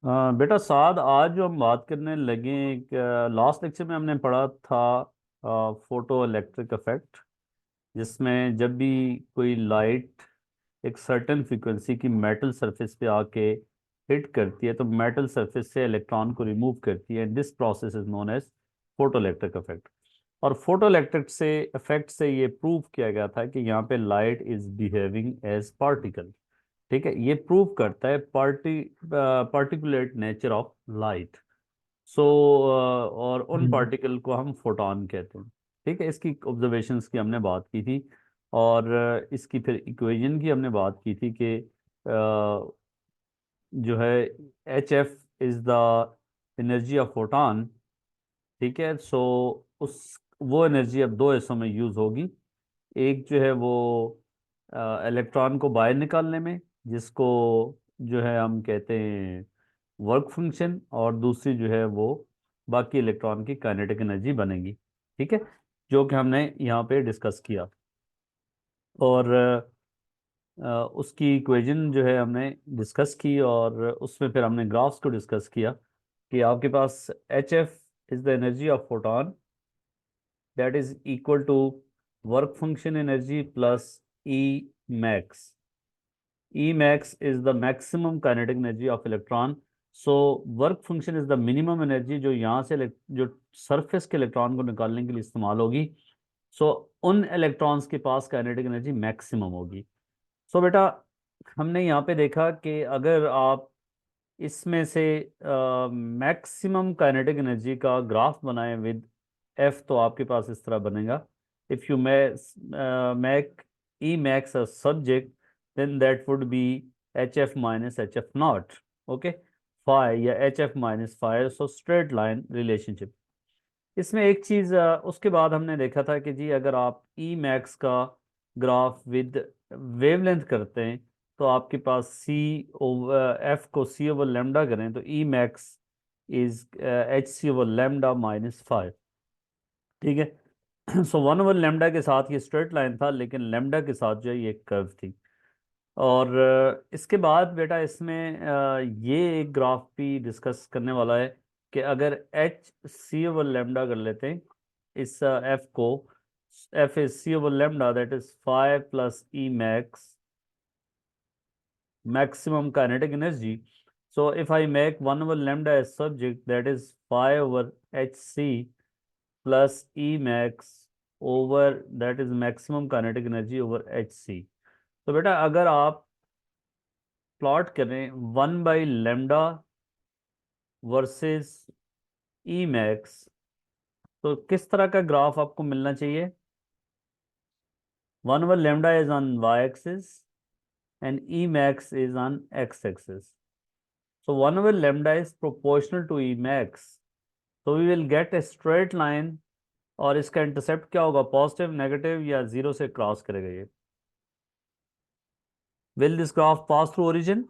बेटा साद, आज जो हम बात करने लगे, एक लास्ट लेक्चर में हमने पढ़ा था फोटो इलेक्ट्रिक इफेक्ट, जिसमें जब भी कोई लाइट एक सर्टेन फ्रीक्वेंसी की मेटल सरफेस पे आके हिट करती है तो मेटल सरफेस से इलेक्ट्रॉन को रिमूव करती है। This process is known as photo electric effect. और फोटो इलेक्ट्रिक से इफेक्ट से ये प्रूव किया गया था कि यहाँ पे light is behaving as particle. ठीक है, ये प्रूव करता है particulate nature of light. So और उन हम्म। पार्टिकल को हम फोटॉन कहते हैं। ठीक है, इसकी ऑब्जर्वेशंस की हमने बात की थी। और इसकी फिर इक्वेशन की हमने बात की थी कि जो है H F is the energy of photon. ठीक है, सो उस वो एनर्जी अब दो हिस्सों में यूज होगी। एक जो है वो इलेक्ट्रॉन को बाहर निकालने में, जिसको जो है हम कहते हैं वर्क फंक्शन, और दूसरी जो है वो बाकी इलेक्ट्रॉन की काइनेटिक एनर्जी बनेगी। ठीक है, जो कि हमने यहाँ पे डिस्कस किया। और उसकी इक्वेशन जो है हमने डिस्कस की, और उसमें फिर हमने ग्राफ्स को डिस्कस किया कि आपके पास H F is the energy of photon, that is equal to work function energy plus E max. E max is the maximum kinetic energy of electron. So work function is the minimum energy जो यहाँ से जो surface के electron को निकालने के लिए इस्तेमाल होगी। सो उन इलेक्ट्रॉन्स के पास काइनेटिक एनर्जी मैक्सिमम होगी। सो बेटा, हमने यहाँ पे देखा कि अगर आप इसमें से मैक्सिमम काइनेटिक एनर्जी का ग्राफ बनाएं विद एफ, तो आपके पास इस तरह बनेगा। If you make E max a subject, then that would be H F minus H F not. Okay, phi या H F minus phi, so straight line relationship. इसमें एक चीज उसके बाद हमने देखा था कि जी अगर आप ई मैक्स का ग्राफ विद वेवलेंथ करते हैं तो आपके पास सी ओवर एफ को सी ओवर लेमडा करें तो E max is H C over lambda minus five. ठीक है, सो वन ओवर लेमडा के साथ ये स्ट्रेट लाइन था, लेकिन लेमडा के साथ जो है ये कर्व थी। और इसके बाद बेटा इसमें ये एक ग्राफ भी डिस्कस करने वाला है कि अगर एच सी ओवर लेमडा कर लेते हैं इस एफ को, F is C over lambda, that is five plus E max maximum kinetic energy. So if I make 1 over lambda as subject, that is 5 over hc plus E max over, that is maximum kinetic energy over hc. तो बेटा अगर आप plot करें 1/λ versus E max, तो किस तरह का graph आपको मिलना चाहिए? 1/λ is on y axis and E max is on x axis. So 1/λ is proportional to E max. So we will get a straight line, और इसका इंटरसेप्ट क्या होगा, पॉजिटिव, नेगेटिव या जीरो से क्रॉस करेगा ये? Will this graph pass through origin?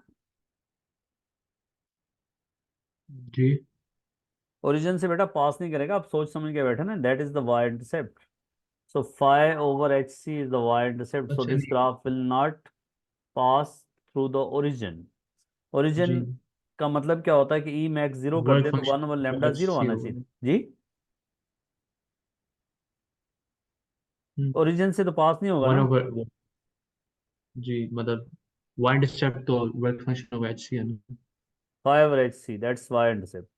जी। Origin से बेटा पास नहीं करेगा, आप सोच समझ के बैठे ना, that is the Y intercept. So five over H C is the Y intercept, so अच्छा दिस नहीं। Graph will not pass through the origin. जी। ओरिजिन का मतलब क्या होता है कि ई मैक्स जीरो कर वर्क दे तो one over function lambda H zero C आना चाहिए। होगा। जी, ओरिजिन से तो पास नहीं होगा वन ना। ओवर। जी मतलब वाई इंटरसेप्ट तो वर्क फंक्शन होगा एच सी है ना। Five over H C, that's Y intercept.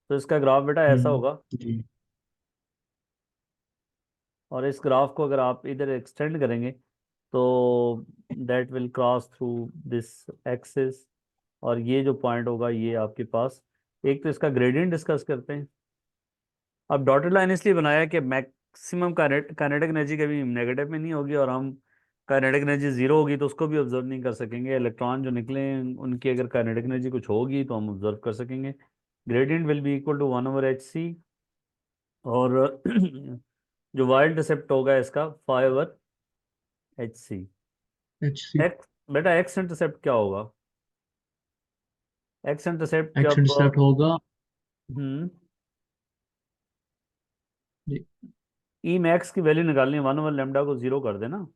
तो इसका ग्राफ बेटा ऐसा होगा। जी। और इस ग्राफ को अगर आप इधर एक्सटेंड करेंगे तो that will cross through this axis, और ये जो पॉइंट होगा ये आपके पास, एक तो इसका ग्रेडियंट डिस्कस करते हैं। अब डॉटेड लाइन इसलिए बनाया कि मैक्सिमम काइनेटिक एनर्जी कभी नेगेटिव में नहीं होगी, और हम काइनेटिक एनर्जी जीरो होगी तो उसको भी ऑब्जर्व नहीं कर सकेंगे। इलेक्ट्रॉन जो निकले उनकी अगर काइनेटिक एनर्जी कुछ होगी तो हम ऑब्जर्व कर सकेंगे। Gradient will be equal to 1/hc, और जो वाई इंटरसेप्ट होगा इसका 5/hc। H C. एक्स, बेटा एक्स इंटरसेप्ट क्या होगा? एक्स इंटरसेप्ट एक्स जब इंटरसेप्ट होगा। हम्म जी। ई मैक्स की वैल्यू निकालनी है, 1/λ को जीरो कर देना।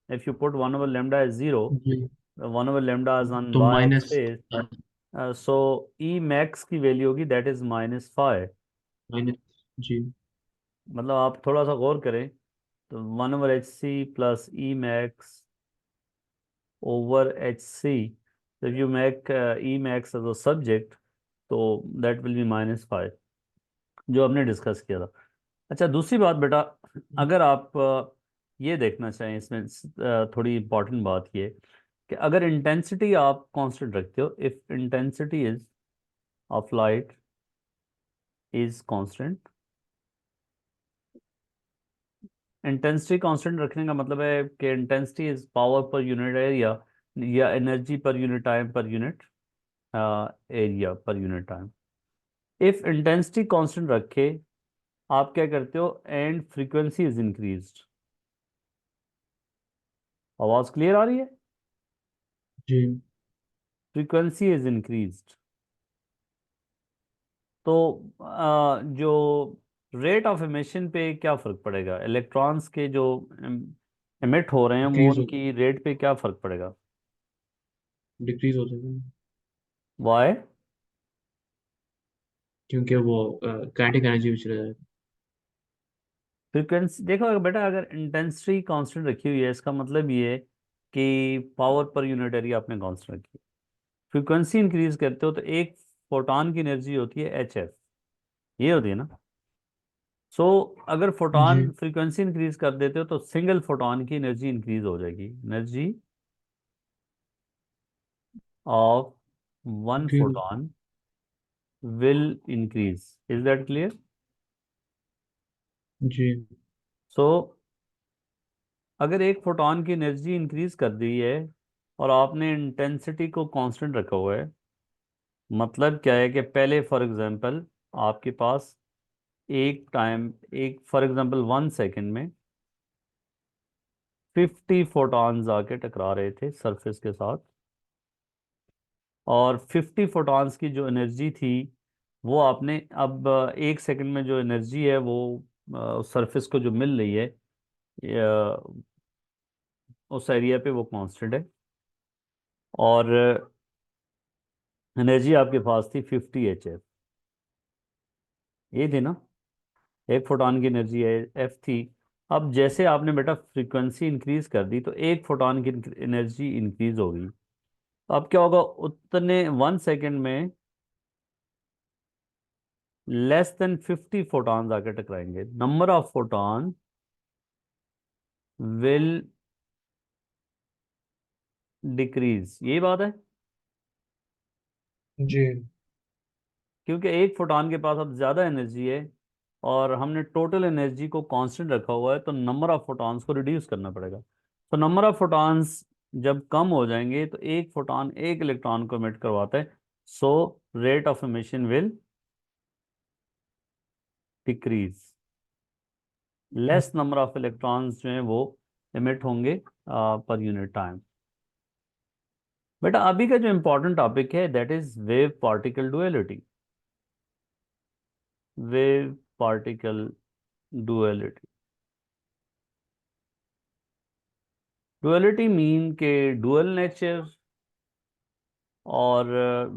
If you put 1/λ is zero, जी 1/λ इज ऑन तो Y minus. Axis, so E max की वैल्यू होगी दैट इज -5। माइनस। जी। मतलब आप थोड़ा सा गौर करें तो 1/hc plus E max over hc, so if you make Emax as a subject तो that will be -5, जो हमने डिस्कस किया था। अच्छा, दूसरी बात बेटा, अगर आप ये देखना चाहें इसमें थोड़ी इंपॉर्टेंट बात ये कि अगर इंटेंसिटी आप कांस्टेंट रखते हो, if intensity is of light is constant, intensity constant रखने का मतलब है कि इंटेंसिटी इज पावर पर यूनिट एरिया या एनर्जी पर यूनिट टाइम पर यूनिट एरिया पर unit time. If intensity constant रखे, आप क्या करते हो, एंड फ्रीक्वेंसी इज इंक्रीज्ड। आवाज क्लियर आ रही है? जी। फ्रीक्वेंसी इज इंक्रीज्ड, तो जो रेट ऑफ एमिशन पे क्या फर्क पड़ेगा, इलेक्ट्रॉन्स के जो एमिट हो रहे हैं वो डिक्रीज हो उनकी रेट पे क्या फर्क पड़ेगा? डिक्रीज हो जाएगा, वाई? क्योंकि वो काइनेटिक एनर्जी भी चला जाएगा। फ्रीक्वेंसी देखो बेटा, अगर इंटेंसिटी कांस्टेंट रखी हुई है इसका मतलब ये है कि पावर पर यूनिट एरिया आपने कांस्टेंट रखी है। फ्रीक्वेंसी इंक्रीज करते हो तो एक फोटॉन की एनर्जी होती है HF, ये होती है ना। सो अगर जी। फोटॉन फ्रीक्वेंसी इंक्रीज कर देते हो तो सिंगल फोटॉन की एनर्जी इंक्रीज हो जाएगी, energy of one increase. Photon will increase. Is that clear? जी। सो अगर एक फोटॉन की एनर्जी इंक्रीज कर दी है और आपने इंटेंसिटी को कांस्टेंट रखा हुआ है, मतलब क्या है कि पहले फॉर एग्जांपल आपके पास एक फॉर एग्जांपल 1 सेकेंड में 50 फोटॉन्स आके टकरा रहे थे सरफेस के साथ, और 50 फोटॉन्स की जो एनर्जी थी वो आपने अब 1 सेकंड में जो एनर्जी है वो सरफेस को जो मिल रही है उस एरिया पे वो कांस्टेंट है, और एनर्जी आपके पास थी 50 HF, ये थी ना, एक फोटॉन की एनर्जी है एफ थी। अब जैसे आपने बेटा फ्रीक्वेंसी इंक्रीज कर दी तो एक फोटॉन की एनर्जी इंक्रीज होगी, तो अब क्या होगा, उतने 1 सेकेंड में लेस देन 50 फोटॉन्स आकर टकराएंगे, number of photon will decrease, यही बात है। जी। क्योंकि एक फोटॉन के पास अब ज़्यादा एनर्जी है और हमने टोटल एनर्जी को कांस्टेंट रखा हुआ है, तो नंबर ऑफ फोटॉन्स को रिड्यूस करना पड़ेगा। तो नंबर ऑफ फोटॉन्स जब कम हो जाएंगे तो एक फोटॉन एक इलेक्ट्रॉन को एमिट करवाता है, so rate of emission will decrease, less number of electrons जो हैं वो एमिट होंगे पर यूनिट टाइम। बेटा अभी का जो इम्पोर्टेंट टॉपिक है that is wave particle duality. Wave particle duality, duality mean के डुअल नेचर, और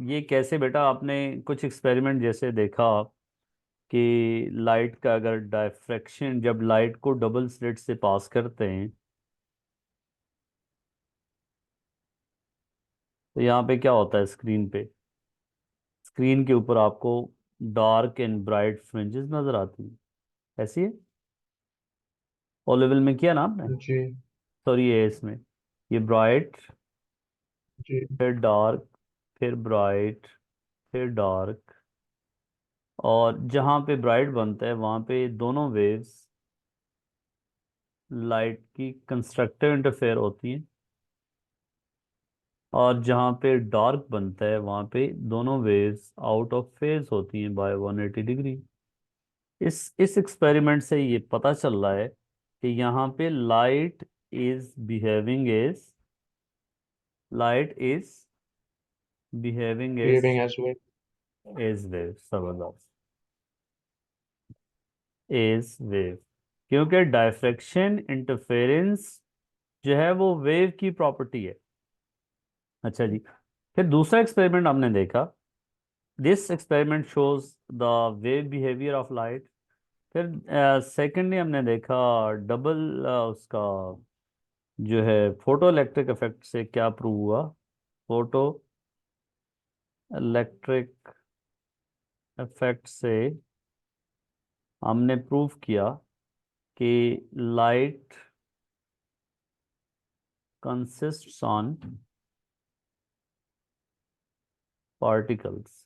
ये कैसे बेटा, आपने कुछ एक्सपेरिमेंट जैसे देखा कि लाइट का अगर डायफ्रैक्शन, जब लाइट को डबल स्लिट से पास करते हैं तो यहाँ पे क्या होता है, स्क्रीन पे, स्क्रीन के ऊपर आपको डार्क एंड ब्राइट फ्रिंजेस नजर आती हैं, ऐसी है। ओ लेवल में किया ना आपने, जी। सॉरी ये इसमें, ये ब्राइट, जी। फिर डार्क, फिर ब्राइट, फिर डार्क, और जहाँ पे ब्राइट बनता है वहाँ पे दोनों वेव्स लाइट की कंस्ट्रक्टिव इंटरफेयर होती हैं, और जहाँ पे डार्क बनता है वहाँ पे दोनों वेव्स आउट ऑफ फेज होती हैं बाय 180 डिग्री। इस एक्सपेरिमेंट से ये पता चल रहा है कि यहाँ पे light is behaving behaving as well. As wave, जबरदस्त, एज वेव, क्योंकि डायफ्रैक्शन इंटरफेरेंस जो है वो वेव की प्रॉपर्टी है। अच्छा जी, फिर दूसरा एक्सपेरिमेंट हमने देखा, this experiment shows the wave behaviour of light. फिर सेकेंडली हमने देखा डबल उसका जो है फोटो इलेक्ट्रिक इफेक्ट से क्या प्रूव हुआ, फोटो इलेक्ट्रिक इफेक्ट से हमने प्रूव किया कि light consists on particles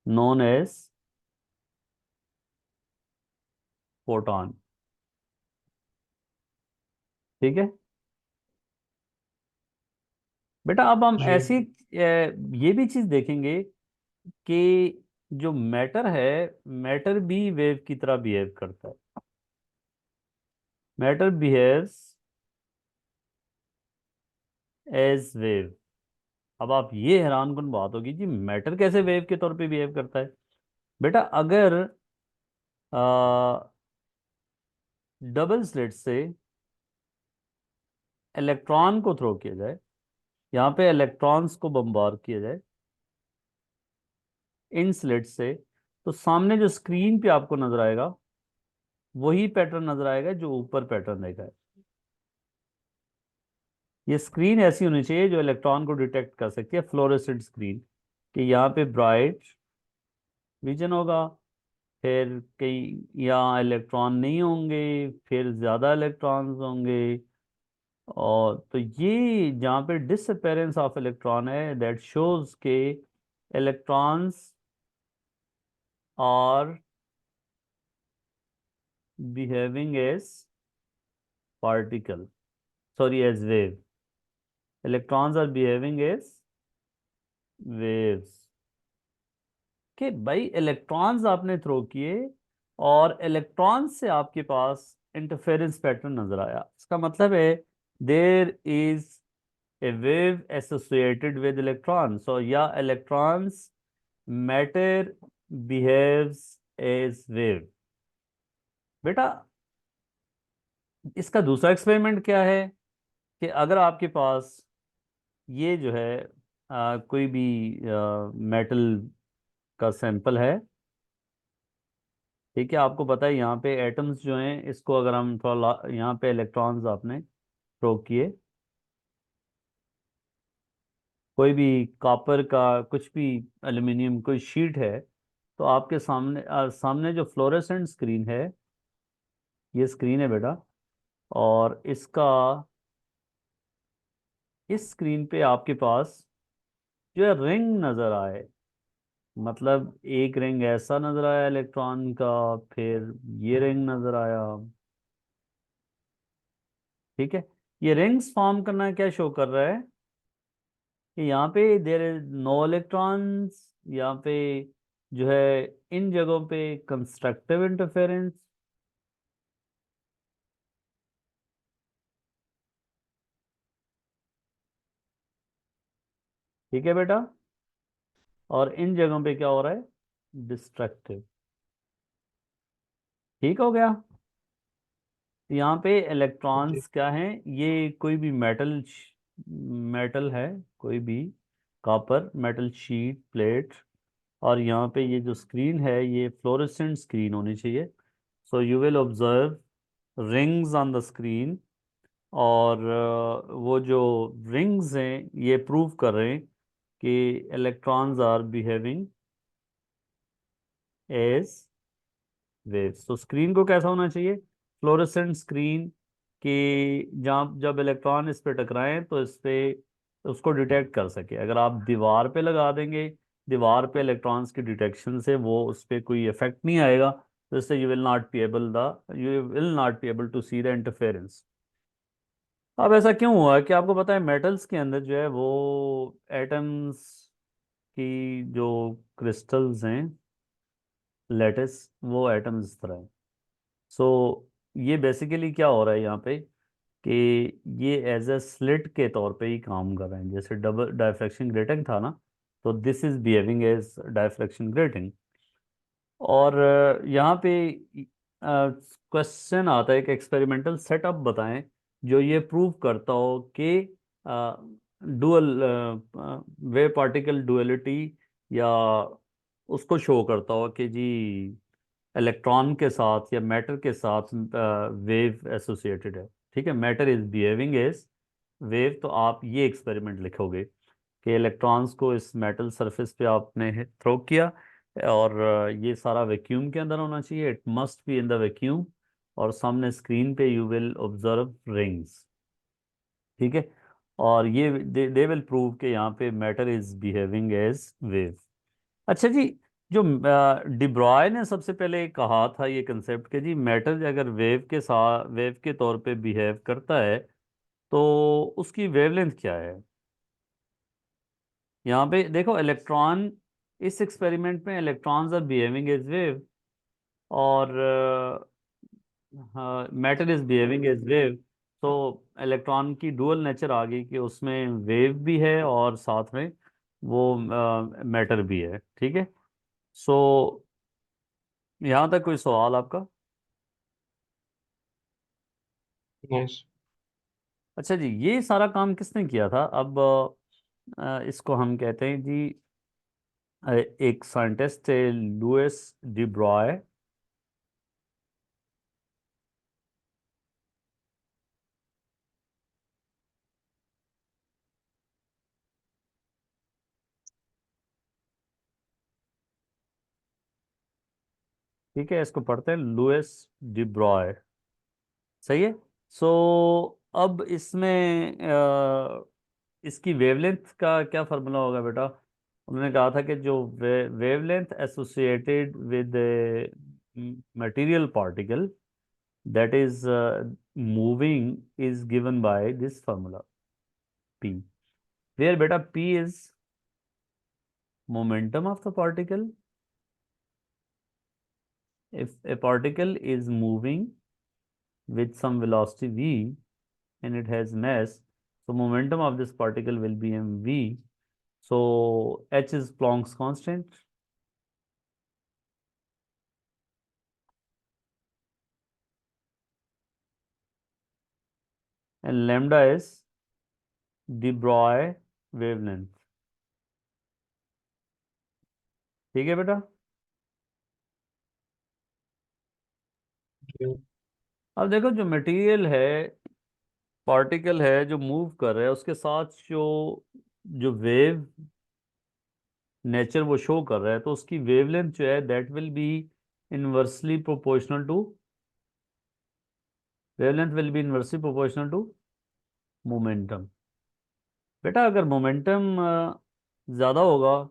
known as photon। ठीक है बेटा, अब हम जी ऐसी ये भी चीज देखेंगे कि जो मैटर है, मैटर भी वेव की तरह बिहेव करता है। Matter behaves as wave. अब आप ये हैरान कुन बात होगी जी, मैटर कैसे वेव के तौर पे बिहेव करता है। बेटा अगर डबल स्लिट से इलेक्ट्रॉन को थ्रो किया जाए, यहाँ पे इलेक्ट्रॉन्स को बम्बार किया जाए इन स्लिट से, तो सामने जो स्क्रीन पे आपको नजर आएगा वही पैटर्न नजर आएगा जो ऊपर पैटर्न देखा है। ये स्क्रीन ऐसी होनी चाहिए जो इलेक्ट्रॉन को डिटेक्ट कर सकती है, फ्लोरेसेंट स्क्रीन, कि यहाँ पे ब्राइट विजन होगा, फिर कई यहाँ इलेक्ट्रॉन नहीं होंगे, फिर ज़्यादा इलेक्ट्रॉन्स होंगे। और तो ये जहाँ पे डिसअपेरेंस ऑफ इलेक्ट्रॉन है, दैट शोज के electrons are behaving as particle, sorry as wave. Electrons are behaving as waves. कि भाई इलेक्ट्रॉन्स आपने थ्रो किए और इलेक्ट्रॉन से आपके पास इंटरफेरेंस पैटर्न नजर आया, इसका मतलब है there is a wave associated with electron, so या electrons matter behaves as wave. बेटा इसका दूसरा एक्सपेरिमेंट क्या है कि अगर आपके पास ये जो है कोई भी मेटल का सैंपल है, ठीक है, आपको पता है यहाँ पे एटम्स जो हैं, इसको अगर हम थोड़ा यहाँ पे इलेक्ट्रॉन्स आपने थ्रो किए, कोई भी कॉपर का कुछ भी एल्यूमिनियम कोई शीट है, तो आपके सामने सामने जो फ्लोरेसेंट स्क्रीन है, ये स्क्रीन है बेटा, और इसका इस स्क्रीन पे आपके पास जो है रिंग नजर आए, मतलब एक रिंग ऐसा नजर आया इलेक्ट्रॉन का, फिर ये रिंग नजर आया। ठीक है, ये रिंग्स फॉर्म करना क्या शो कर रहा है कि यहाँ पे देर इज नो इलेक्ट्रॉन्स, यहाँ पे जो है इन जगहों पे कंस्ट्रक्टिव इंटरफेरेंस। ठीक है बेटा, और इन जगहों पे क्या हो रहा है, डिस्ट्रक्टिव। ठीक हो गया। यहाँ पे जी इलेक्ट्रॉन्स क्या हैं, ये कोई भी मेटल, मेटल है कोई भी, कॉपर मेटल शीट प्लेट, और यहाँ पे ये जो स्क्रीन है ये फ्लोरेसेंट स्क्रीन होनी चाहिए। So you will observe rings on the screen, और वो जो रिंग्स हैं ये प्रूव कर रहे हैं कि electrons are behaving as waves. तो स्क्रीन को कैसा होना चाहिए, फ्लोरेसेंट स्क्रीन, कि जहाँ जब इलेक्ट्रॉन इस पे टकराएं तो इस पे उसको डिटेक्ट कर सके। अगर आप दीवार पे लगा देंगे, दीवार पे इलेक्ट्रॉन्स की डिटेक्शन से वो उस पे कोई इफेक्ट नहीं आएगा, तो इससे you will not be able to see the interference. अब ऐसा क्यों हुआ है कि आपको पता है मेटल्स के अंदर जो है वो एटम्स की जो क्रिस्टल्स हैं, लेटिस, वो एटम्स इस तरह है। सो ये बेसिकली क्या हो रहा है यहाँ पे कि ये एज ए स्लिट के तौर पे ही काम कर रहे हैं, जैसे डबल डायफ्रैक्शन ग्रेटिंग था ना, तो this is behaving as diffraction grating. और यहाँ पे क्वेश्चन आता है कि एक्सपेरिमेंटल सेटअप बताएं जो ये प्रूव करता हो कि डुअल वेव पार्टिकल डुअलिटी, या उसको शो करता हो कि जी इलेक्ट्रॉन के साथ या मैटर के साथ वेव एसोसिएटेड है। ठीक है, matter is behaving as wave, तो आप ये एक्सपेरिमेंट लिखोगे कि इलेक्ट्रॉन्स को इस मेटल सरफेस पे आपने थ्रो किया, और ये सारा वैक्यूम के अंदर होना चाहिए, it must be in the vacuum, और सामने स्क्रीन पे यू विल ऑब्जर्व रिंग्स। ठीक है, और ये दे विल प्रूव कि यहाँ पे matter is behaving as wave. अच्छा जी, जो डिब्रॉय ने सबसे पहले कहा था ये कंसेप्ट कि जी मैटर अगर वेव के साथ वेव के तौर पे बिहेव करता है तो उसकी वेवलेंथ क्या है। यहाँ पे देखो इलेक्ट्रॉन, इस एक्सपेरिमेंट में electrons are behaving as wave, और matter is behaving as wave. तो इलेक्ट्रॉन की डुअल नेचर आ गई कि उसमें वेव भी है और साथ में वो मैटर भी है। ठीक है, सो यहाँ तक कोई सवाल आपका? नाइस। अच्छा जी, ये सारा काम किसने किया था? अब इसको हम कहते हैं जी, एक साइंटिस्ट थे लुइस डिब्रॉय। ठीक है, इसको पढ़ते हैं लुइस डिब्रॉय। सही है। सो अब इसमें इसकी वेवलेंथ का क्या फार्मूला होगा बेटा? उन्होंने कहा था कि जो wavelength associated with material particle that is moving is given by this formula p, where beta p is momentum of the particle. If a particle is moving with some velocity v and it has mass, so momentum of this particle will be mv. So h is Planck's constant, and lambda is de Broglie wavelength। ठीक है बेटा। अब देखो जो material है, particle है जो move कर रहा है, उसके साथ जो जो वेव नेचर वो शो कर रहा है, तो उसकी वेवलेंथ जो है that will be inversely proportional to, wavelength will be inversely proportional to momentum. बेटा अगर मोमेंटम ज़्यादा होगा,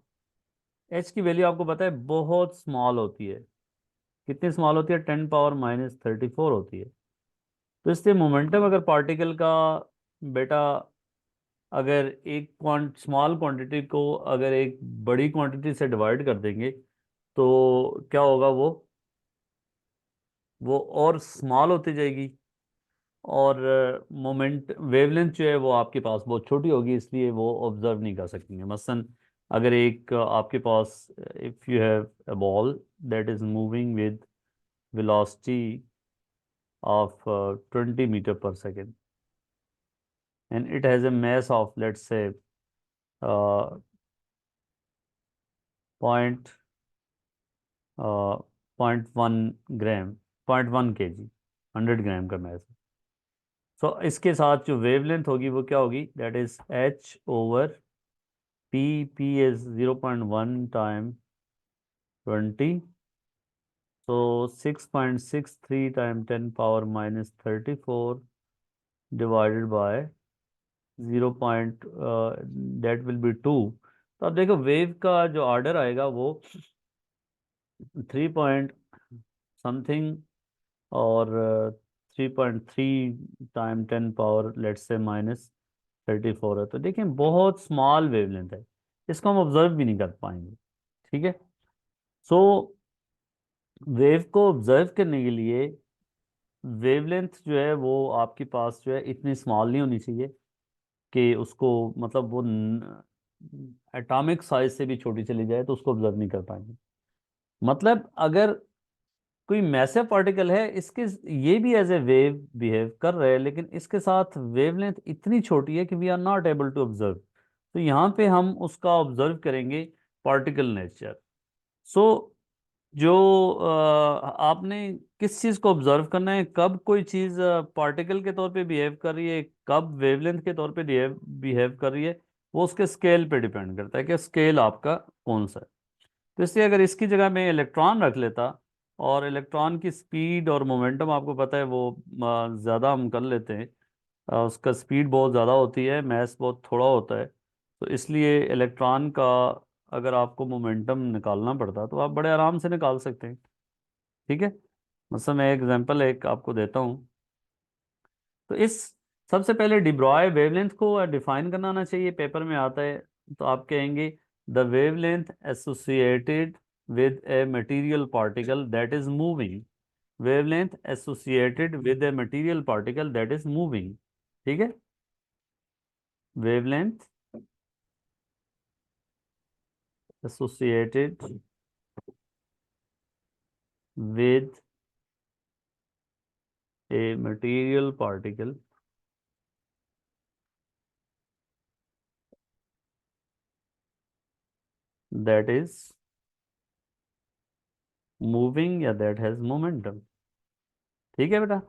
एच की वैल्यू आपको पता है बहुत स्मॉल होती है। कितनी स्मॉल होती है? 10⁻34 होती है। तो इसलिए मोमेंटम अगर पार्टिकल का, बेटा अगर एक स्मॉल क्वांटिटी को अगर एक बड़ी क्वांटिटी से डिवाइड कर देंगे तो क्या होगा? वो और स्मॉल होती जाएगी, और मोमेंट वेवलेंथ जो है वो आपके पास बहुत छोटी होगी, इसलिए वो ऑब्जर्व नहीं कर सकेंगे। मसलन अगर एक आपके पास, if you have a ball that is moving with velocity of 20 meter per second, and it has a mass of, let's say, uh, point 0.1 gram, 0.1 kg, 100 ग्राम का मैस। सो इसके साथ जो वेवलेंथ होगी वो क्या होगी? That is H over p. P is 0.1 time 20, so 6.63 time 10⁻⁻34 divided by 0. That will B 2। तो अब देखो वेव का जो ऑर्डर आएगा वो 3 समथिंग, और 3.3 टाइम 10 पावर लेट्स से -34 है। तो देखिए बहुत स्मॉल वेवलेंथ है, इसको हम ऑब्जर्व भी नहीं कर पाएंगे। ठीक है, सो वेव को ऑब्जर्व करने के लिए वेवलेंथ जो है वो आपके पास जो है इतनी स्मॉल नहीं होनी चाहिए कि उसको, मतलब वो एटॉमिक साइज से भी छोटी चली जाए तो उसको ऑब्जर्व नहीं कर पाएंगे। मतलब अगर कोई मैसिव पार्टिकल है, इसके ये भी एज ए वेव बिहेव कर रहे हैं, लेकिन इसके साथ वेवलेंथ इतनी छोटी है कि we are not able to observe. तो यहाँ पे हम उसका ऑब्जर्व करेंगे पार्टिकल नेचर। सो जो आपने किस चीज़ को ऑब्जर्व करना है, कब कोई चीज़ पार्टिकल के तौर पे बिहेव कर रही है, कब वेवलेंथ के तौर पे बिहेव बिहेव कर रही है, वो उसके स्केल पे डिपेंड करता है कि स्केल आपका कौन सा है। तो इसलिए अगर इसकी जगह मैं इलेक्ट्रॉन रख लेता, और इलेक्ट्रॉन की स्पीड और मोमेंटम आपको पता है वो ज़्यादा हम कर लेते हैं, उसका स्पीड बहुत ज़्यादा होती है, मैस बहुत थोड़ा होता है, तो इसलिए इलेक्ट्रॉन का अगर आपको मोमेंटम निकालना पड़ता तो आप बड़े आराम से निकाल सकते हैं। ठीक है, मतलब मैं एग्जांपल एक आपको देता हूँ। तो इस सबसे पहले डिब्रॉय वेवलेंथ को डिफाइन करना आना चाहिए, पेपर में आता है। तो आप कहेंगे the wavelength associated with a material particle that is moving, wavelength associated with a material particle that is moving. ठीक है, wavelength associated with a material particle that is moving या that has momentum। ठीक है बेटा,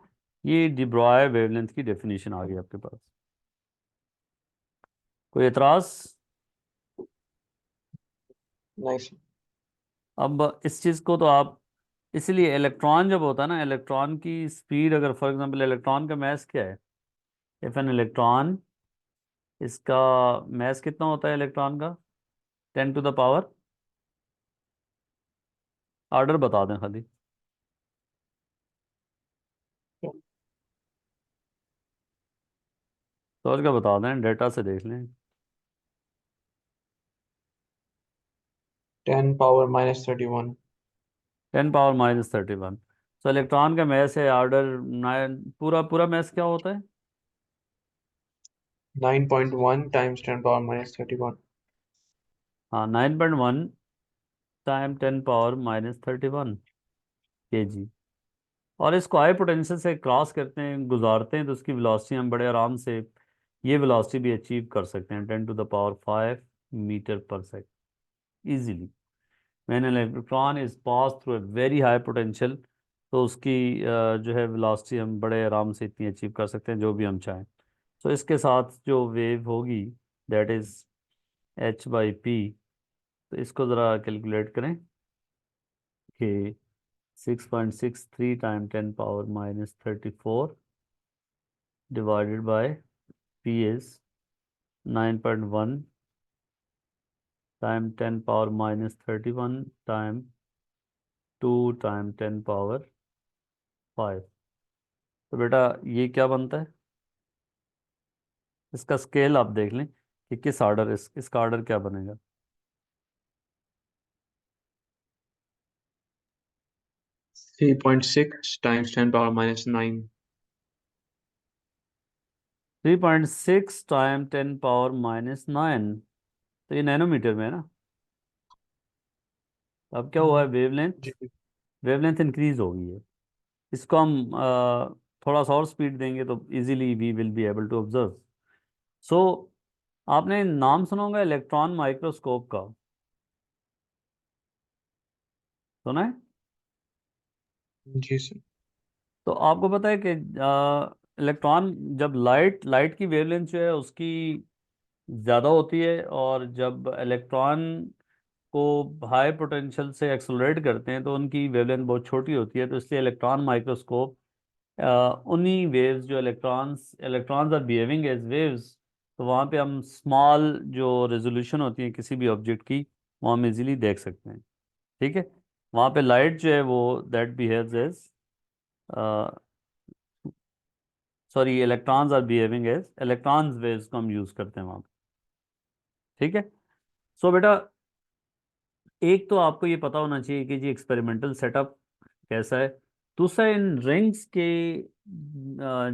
ये डिब्रॉय wavelength की definition आ गई आपके पास। कोई एतराज? नाइस। अब इस चीज़ को तो आप, इसलिए इलेक्ट्रॉन जब होता है ना, इलेक्ट्रॉन की स्पीड, अगर फॉर एग्जांपल इलेक्ट्रॉन का मैस क्या है, इफ एन इलेक्ट्रॉन, इसका मैस कितना होता है इलेक्ट्रॉन का, 10⁻, ऑर्डर बता दें खाली, तो क्या बता दें, डेटा से देख लें। 10⁻−31। 10⁻−31। तो इलेक्ट्रॉन का मैस है ऑर्डर 9, पूरा पूरा मैस क्या होता है? 9.1 टाइम्स 10⁻−31। हाँ, 9.1 टाइम 10⁻−31 kg। और इसको हाई पोटेंशियल से क्रॉस करते हैं, गुजारते हैं, तो उसकी वेलोसिटी हम बड़े आराम से ये वेलोसिटी भी अचीव कर सकते हैं, 10⁵ easily. When an electron is pass through a very high potential, तो उसकी जो है वेलोसिटी हम बड़े आराम से इतनी अचीव कर सकते हैं जो भी हम चाहें। तो इसके साथ जो वेव होगी दैट इज h/p। तो इसको ज़रा कैलकुलेट करें कि 6.63 time 10⁻−34 divided by p is 9.1 time 10⁻−31 time 2 time 10⁻5। तो बेटा ये क्या बनता है, इसका स्केल आप देख लें कि किस ऑर्डर, इसका ऑर्डर क्या बनेगा। 3.6 टाइम्स 10⁻−9। 3.6 टाइम 10⁻−9, तो ये नैनोमीटर में है ना। अब क्या हुआ है, वेवलेंथ, जी। वेवलेंथ इंक्रीज हो गई है। इसको हम थोड़ा सा और स्पीड देंगे तो easily we will be able to observe. So आपने नाम सुना होगा इलेक्ट्रॉन माइक्रोस्कोप का, सुना है? जी सर। तो आपको पता है कि इलेक्ट्रॉन, जब लाइट लाइट की वेवलेंथ जो है उसकी ज़्यादा होती है, और जब इलेक्ट्रॉन को हाई पोटेंशियल से एक्सलरेट करते हैं तो उनकी वेवलेंथ बहुत छोटी होती है। तो इसलिए इलेक्ट्रॉन माइक्रोस्कोप उन्हीं वेव्स जो electrons electrons are behaving as waves, तो वहाँ पे हम स्मॉल जो रेजोल्यूशन होती है किसी भी ऑब्जेक्ट की, वो हम इजीली देख सकते हैं। ठीक है, वहाँ पे लाइट जो है वो that behaves as, sorry, electrons are behaving as electrons waves को हम यूज़ करते हैं वहाँ पे। ठीक है, सो बेटा एक तो आपको ये पता होना चाहिए कि जी एक्सपेरिमेंटल सेटअप कैसा है। दूसरा, इन रिंग्स के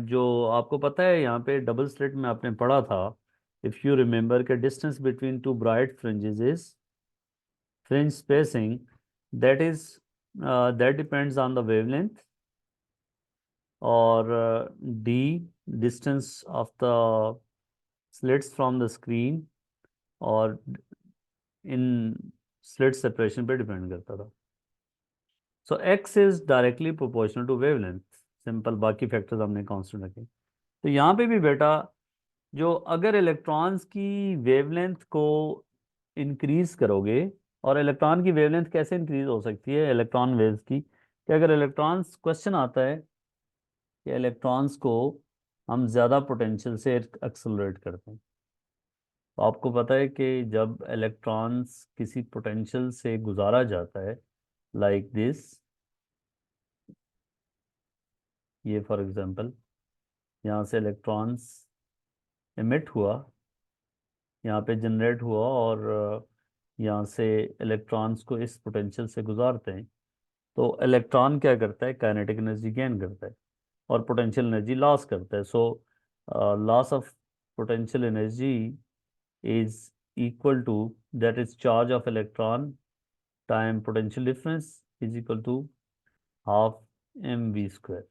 जो आपको पता है यहाँ पे डबल स्लिट में आपने पढ़ा था, इफ़ यू रिमेंबर, के distance between two bright fringes is fringe spacing, that is that depends on the wavelength, और the distance of the slits from the screen, और इन स्लिट सेपरेशन पे डिपेंड करता था। So x is directly proportional to wavelength, simple, बाकी factors हमने constant रखे। तो यहाँ पे भी बेटा, जो अगर इलेक्ट्रॉन्स की वेवलेंथ को इंक्रीज करोगे, और इलेक्ट्रॉन की वेवलेंथ कैसे इंक्रीज हो सकती है इलेक्ट्रॉन वेव्स की, कि अगर इलेक्ट्रॉन्स, क्वेश्चन आता है कि इलेक्ट्रॉन्स को हम ज़्यादा पोटेंशियल से एक्सेलरेट करते हैं, तो आपको पता है कि जब इलेक्ट्रॉन्स किसी पोटेंशियल से गुजारा जाता है, लाइक दिस, ये फॉर एग्जांपल, यहाँ से इलेक्ट्रॉन्स एमिट हुआ, यहाँ पे जनरेट हुआ, और यहाँ से इलेक्ट्रॉन्स को इस पोटेंशियल से गुजारते हैं, तो इलेक्ट्रॉन क्या करता है, काइनेटिक एनर्जी गेन करता है और पोटेंशियल एनर्जी लॉस करता है। So loss of potential energy is equal to, that is charge of electron time potential difference is equal to half mv²।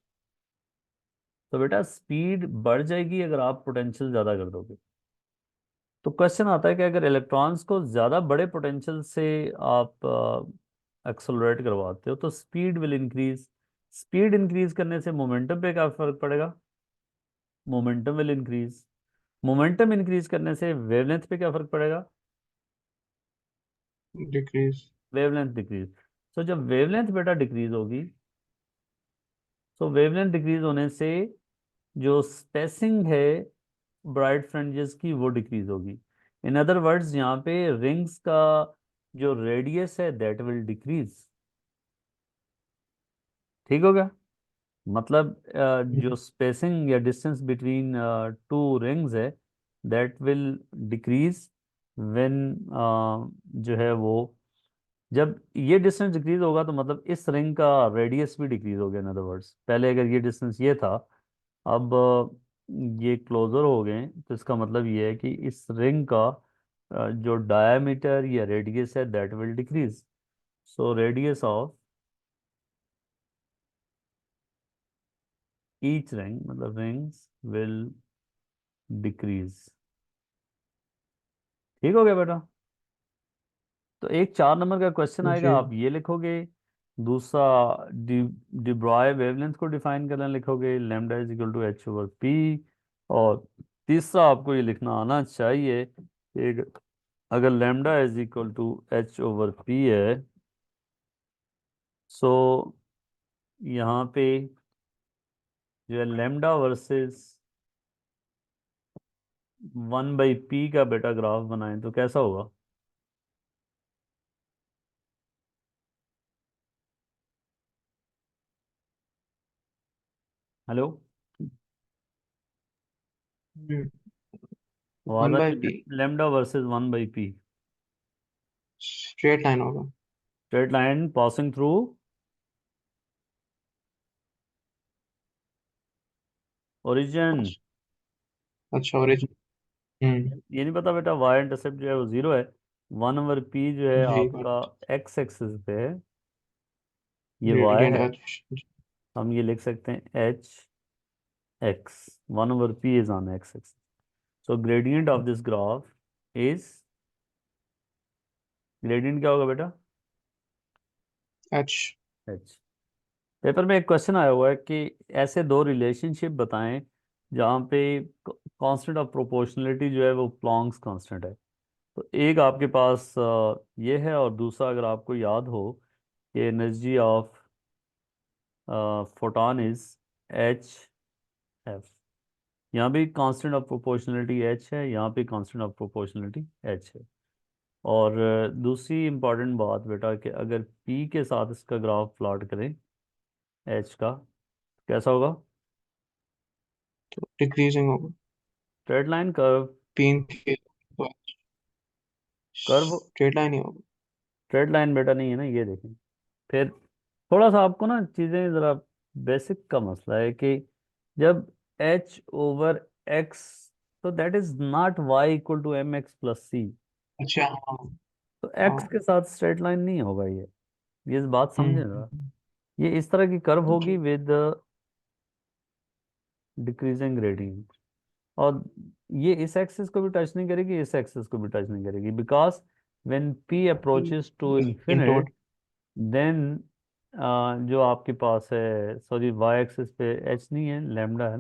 तो बेटा स्पीड बढ़ जाएगी अगर आप पोटेंशियल ज़्यादा कर दोगे। तो क्वेश्चन आता है कि अगर इलेक्ट्रॉन्स को ज़्यादा बड़े पोटेंशियल से आप एक्सेलरेट करवाते हो तो speed will increase. Speed increase करने से मोमेंटम पे क्या फर्क पड़ेगा, momentum will increase. Momentum increase करने से वेवलेंथ पे क्या फर्क पड़ेगा, डिक्रीज। Wavelength decrease. तो जब वेवलेंथ बेटा डिक्रीज होगी, तो वेवलेंथ डिक्रीज होने से जो स्पेसिंग है ब्राइट फ्रिंजेस की वो डिक्रीज होगी। इन अदर वर्ड्स, यहाँ पे रिंग्स का जो रेडियस है दैट विल डिक्रीज। ठीक हो गया, मतलब जो स्पेसिंग या डिस्टेंस बिटवीन टू रिंग्स है दैट विल डिक्रीज व्हेन, जो है वो, जब ये डिस्टेंस डिक्रीज होगा तो मतलब इस रिंग का रेडियस भी डिक्रीज हो गया। इन अदर वर्ड्स, पहले अगर ये डिस्टेंस ये था, अब ये क्लोजर हो गए, तो इसका मतलब ये है कि इस रिंग का जो डायमीटर या रेडियस है that will decrease. So radius of each ring, मतलब रिंग्स विल डिक्रीज। ठीक हो गया बेटा। तो एक 4 नंबर का क्वेश्चन आएगा, जी। आप ये लिखोगे। दूसरा, डी डिब्रॉय वेवलेंथ को डिफाइन करना लिखोगे, lambda is equal to h/p। और तीसरा आपको ये लिखना आना चाहिए कि अगर lambda is equal to h/p है, सो यहाँ पे जो है लैम्डा वर्सेस 1/p का बेटा ग्राफ बनाएं तो कैसा होगा। हेलो, आवाज वन आ बाई रही पी। है? Lambda versus 1/p, straight line होगा। Straight line passing through origin. अच्छा, ओरिजिन। हम्म। ये नहीं पता बेटा, वाई इंटरसेप्ट जो है वो 0 है। 1/p जो है जी आपका बात। एक्स एक्सिस पे है, ये वाई ग्रेडियंट है। एच। हम ये लिख सकते हैं H x, 1/p is on x axis. So gradient of this graph is, gradient क्या होगा बेटा, एच। एच। पेपर में एक क्वेश्चन आया हुआ है कि ऐसे दो रिलेशनशिप बताएं जहाँ पे कांस्टेंट ऑफ प्रोपोर्शनलिटी जो है वो प्लॉन्क्स कांस्टेंट है। तो एक आपके पास ये है, और दूसरा अगर आपको याद हो कि energy of photon is H F. यहाँ भी कांस्टेंट ऑफ प्रोपोर्शनलिटी एच है, यहाँ भी कांस्टेंट ऑफ प्रोपोर्शनलिटी एच है। और दूसरी इंपॉर्टेंट बात बेटा कि अगर पी के साथ इसका ग्राफ प्लॉट करें एच का, कैसा होगा, तो डिक्रीजिंग होगा। स्ट्रेट लाइन, कर्व, पीन के तो कर्व, स्ट्रेट लाइन ही होगा। स्ट्रेट लाइन बेटा नहीं है ना, ये देखें। फिर थोड़ा सा आपको ना चीज़ें ज़रा, बेसिक का मसला है कि जब h/x, तो that is not y equal to mx+c। अच्छा, हाँ। तो हाँ। x के साथ स्ट्रेट लाइन नहीं होगा ये इस बात समझे ना। हम्म। ये इस तरह की कर्व होगी जी। With decreasing gradient. और ये इस एक्सिस को भी टच नहीं करेगी, इस एक्सिस को भी टच नहीं करेगी, because when p approaches to into infinite then जो आपके पास है, सॉरी वाई एक्सिस पे h नहीं है, लैम्डा है,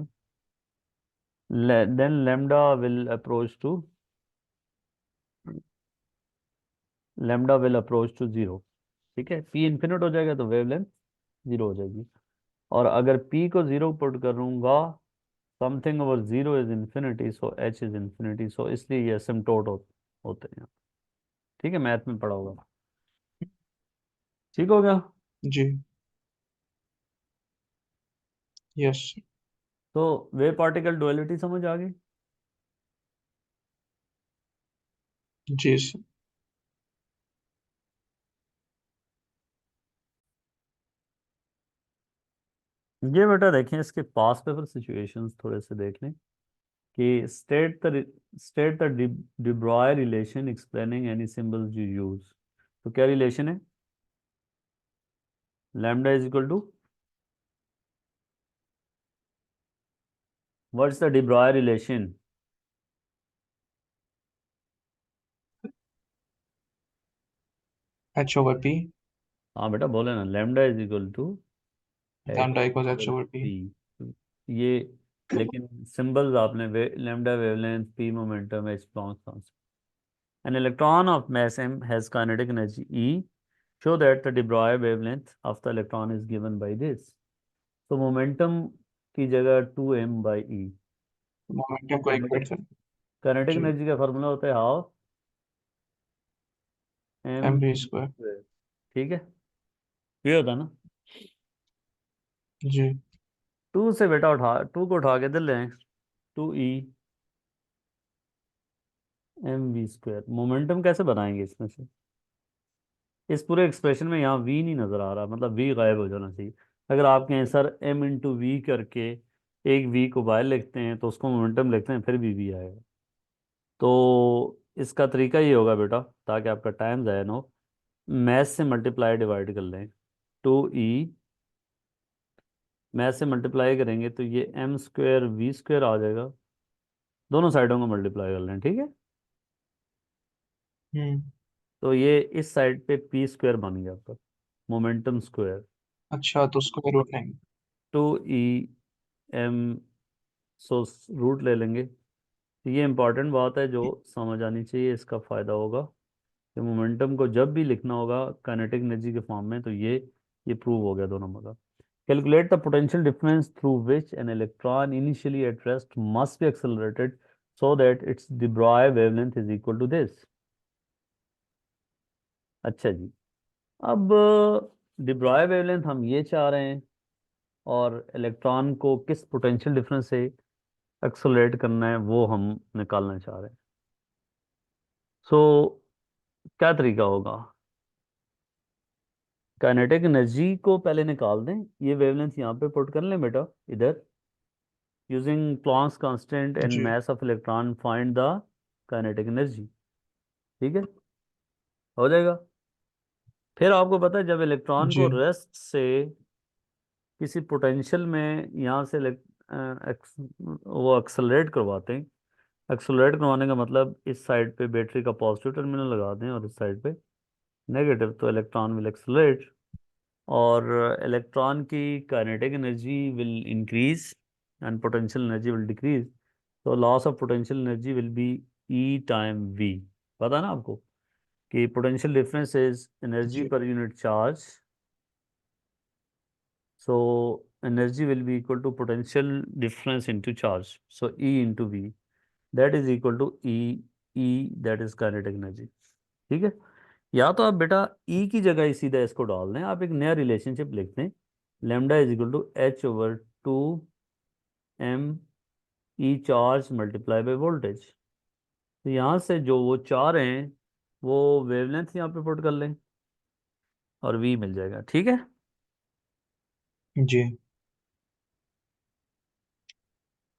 then lambda will approach to, lambda will approach to zero. ठीक है, p इन्फिनिट हो जाएगा तो वेवलेंथ जीरो हो जाएगी। और अगर p को जीरो पुट करूंगा, something over zero is infinity, so h is infinity, so इसलिए ये असिम्प्टोट होते हैं। ठीक है, मैथ में पढ़ा होगा। ठीक हो गया। जी। यस। तो वेव पार्टिकल डुअलिटी समझ आ गई। जी सर। ये बेटा देखें, इसके पास पेपर सिचुएशंस थोड़े से देख लें कि state the de Broglie relation explaining any symbols you use. तो क्या रिलेशन है? Lambda is equal to, what's the de Broglie relation? H over p. हाँ बेटा बोले ना, lambda is equal to h lambda equals h over over p. P. ये लेकिन symbols आपने lambda wavelength, p momentum, h Planck's constant. An electron of mass m has kinetic energy E. Show that the de Broglie wavelength of the electron is given by this. तो momentum की जगह 2m by E। Momentum को kinetic equate कर। Kinetic जी। Energy का formula होता है half M M V square. Square. ठीक है, ये होता है ना। जी। टू से बेटा उठा, टू को उठा के दे लें, 2e M V square. Momentum कैसे बनाएंगे इसमें से? इस पूरे एक्सप्रेशन में यहाँ v नहीं नजर आ रहा, मतलब v गायब हो जाना चाहिए। अगर आप कहें सर m इंटू वी करके एक v को बाहर लिखते हैं तो उसको मोमेंटम लिखते हैं, फिर भी v आएगा। तो इसका तरीका ये होगा बेटा, ताकि आपका टाइम ज़ाया ना हो, मैथ से मल्टीप्लाई डिवाइड कर लें। 2e, मैथ से मल्टीप्लाई करेंगे तो ये एम स्क्वायर वी स्क्वायर आ जाएगा। दोनों साइडों को मल्टीप्लाई कर लें, ठीक है। हम्म। तो ये इस साइड पे पी स्क्वायर बन गया आपका, मोमेंटम स्क्वायर। अच्छा, तो स्क्वायर रूट लेंगे। 2e एम, सो रूट ले लेंगे। तो ये इंपॉर्टेंट बात है जो समझ आनी चाहिए, इसका फ़ायदा होगा कि मोमेंटम को जब भी लिखना होगा काइनेटिक एनर्जी के फॉर्म में, तो ये प्रूव हो गया दो नंबर का। Calculate the potential difference through which an electron initially at rest must be accelerated so that its de Broglie wavelength is equal to this. अच्छा जी, अब de Broglie वेवलेंथ हम ये चाह रहे हैं, और इलेक्ट्रॉन को किस पोटेंशियल डिफरेंस से एक्सेलरेट करना है वो हम निकालना चाह रहे हैं। सो क्या तरीका होगा? काइनेटिक एनर्जी को पहले निकाल दें, ये वेवलेंथ यहाँ पे पुट कर लें बेटा इधर, यूजिंग प्लॉन्क्स कांस्टेंट एंड जी। Mass of electron find the kinetic energy. ठीक है, हो जाएगा। फिर आपको पता है जब इलेक्ट्रॉन को जी। रेस्ट से किसी पोटेंशियल में यहाँ से वो एक्सेलरेट करवाते हैं। एक्सेलरेट करवाने का मतलब इस साइड पे बैटरी का पॉजिटिव टर्मिनल लगा दें और इस साइड पे नेगेटिव, तो इलेक्ट्रॉन विल एक्सेलरेट, और इलेक्ट्रॉन की kinetic energy will increase and potential energy will decrease. तो loss of potential energy will be e times v. पता ना आपको कि पोटेंशियल डिफरेंस इज एनर्जी जी। Per unit charge, so energy will be equal to potential difference into charge, so e into v, that is equal to e, e that is kinetic energy. ठीक है, या तो आप बेटा ई की जगह ही सीधा इसको डाल दें, आप एक नया रिलेशनशिप लिख दें, lambda is equal to H over 2m E charge multiply by voltage. तो यहाँ से जो वो चार हैं वो वेवलेंथ यहाँ पे पुट कर लें और वी मिल जाएगा। ठीक है, जी।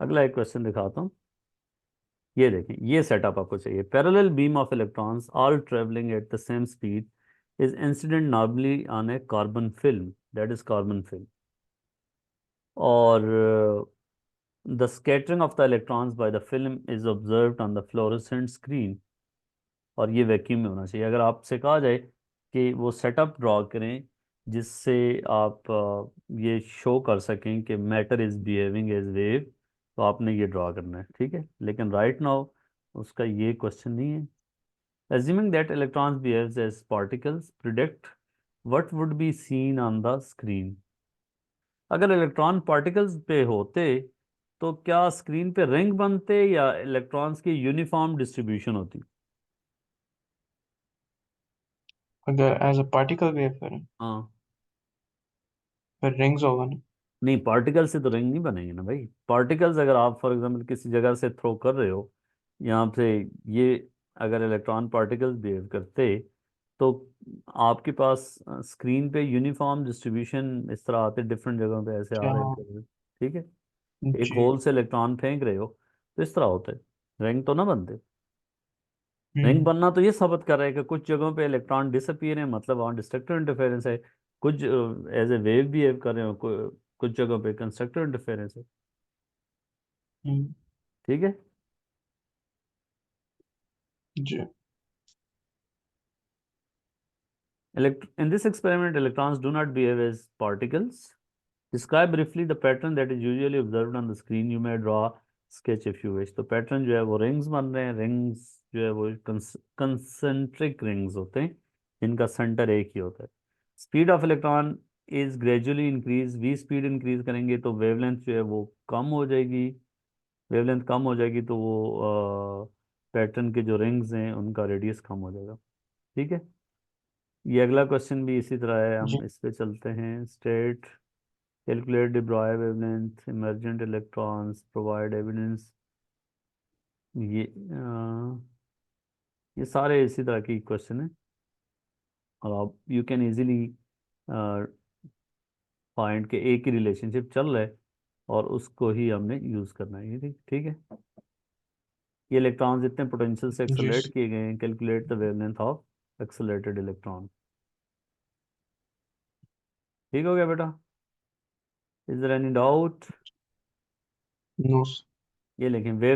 अगला एक क्वेश्चन दिखाता हूँ। ये देखें, ये सेटअप आपको चाहिए। Parallel beam of electrons all travelling at the same speed is incident normally on a carbon film, that is carbon film. और the scattering of the electrons by the film is observed on the fluorescent screen, और ये vacuum में होना चाहिए। अगर आपसे कहा जाए कि वो सेटअप ड्रॉ करें जिससे आप ये शो कर सकें कि matter is behaving as wave, तो आपने ये ड्रॉ करना है, ठीक है। लेकिन राइट नाउ उसका ये क्वेश्चन नहीं है। Assuming that electrons behaves as particles, predict what would be seen on the screen। अगर इलेक्ट्रॉन पार्टिकल्स पे होते तो क्या स्क्रीन पे रिंग बनते या इलेक्ट्रॉन्स की यूनिफॉर्म डिस्ट्रीब्यूशन होती? अगर एज अ पार्टिकल वेव करें हाँ। फिर रिंग्स होगा ना। नहीं, पार्टिकल से तो रिंग नहीं बनेंगे ना भाई। पार्टिकल्स अगर आप फॉर एग्जांपल किसी जगह से थ्रो कर रहे हो यहाँ से, ये अगर इलेक्ट्रॉन पार्टिकल्स बिहेव करते तो आपके पास स्क्रीन पे यूनिफॉर्म डिस्ट्रीब्यूशन इस तरह आते, डिफरेंट जगहों पे ऐसे आ रहे हाँ थे, ठीक है। एक जी। होल से इलेक्ट्रॉन फेंक रहे हो तो इस तरह होता है, रिंग तो ना बनते। रिंग हम्म बनना तो ये साबित कर रहा है कि कुछ जगहों पे इलेक्ट्रॉन डिसअपियर है, मतलब वहाँ डिस्ट्रक्टिव इंटरफेरेंस है। कुछ एज ए वेव बिहेव कर रहे हो, कुछ जगहों पे कंस्ट्रक्टिव इंटरफेरेंस है, हम्म, ठीक है। जी In this experiment, electrons do not behave as particles. Describe briefly the pattern that is usually observed on the screen. You may draw sketch if you wish। तो पैटर्न जो है वो रिंग्स बन रहे हैं। रिंग्स जो है वो कंसेंट्रिक रिंग्स होते हैं जिनका सेंटर एक ही होता है। Speed of electron is gradually increase. We speed increase करेंगे तो वेवलेंथ जो है वो कम हो जाएगी। वेवलेंथ कम हो जाएगी तो वो पैटर्न के जो रिंग्स हैं उनका रेडियस कम हो जाएगा, ठीक है। ये अगला क्वेश्चन भी इसी तरह है, जी हम इस पे चलते हैं। State calculate the Broglie wavelength emergent electrons provide evidence. ये सारे इसी तरह की क्वेश्चन है, और आप यू कैन इजीली फाइंड के एक ही रिलेशनशिप चल रहा है और उसको ही हमने यूज़ करना है, ये ठीक ठीक है। ये इलेक्ट्रॉन्स इतने पोटेंशियल से जी एक्सेलरेट किए गए हैं। Calculate the wavelength of accelerated electron. ठीक हो गया बेटा? Is there any doubt? No. ये लेकिन वेव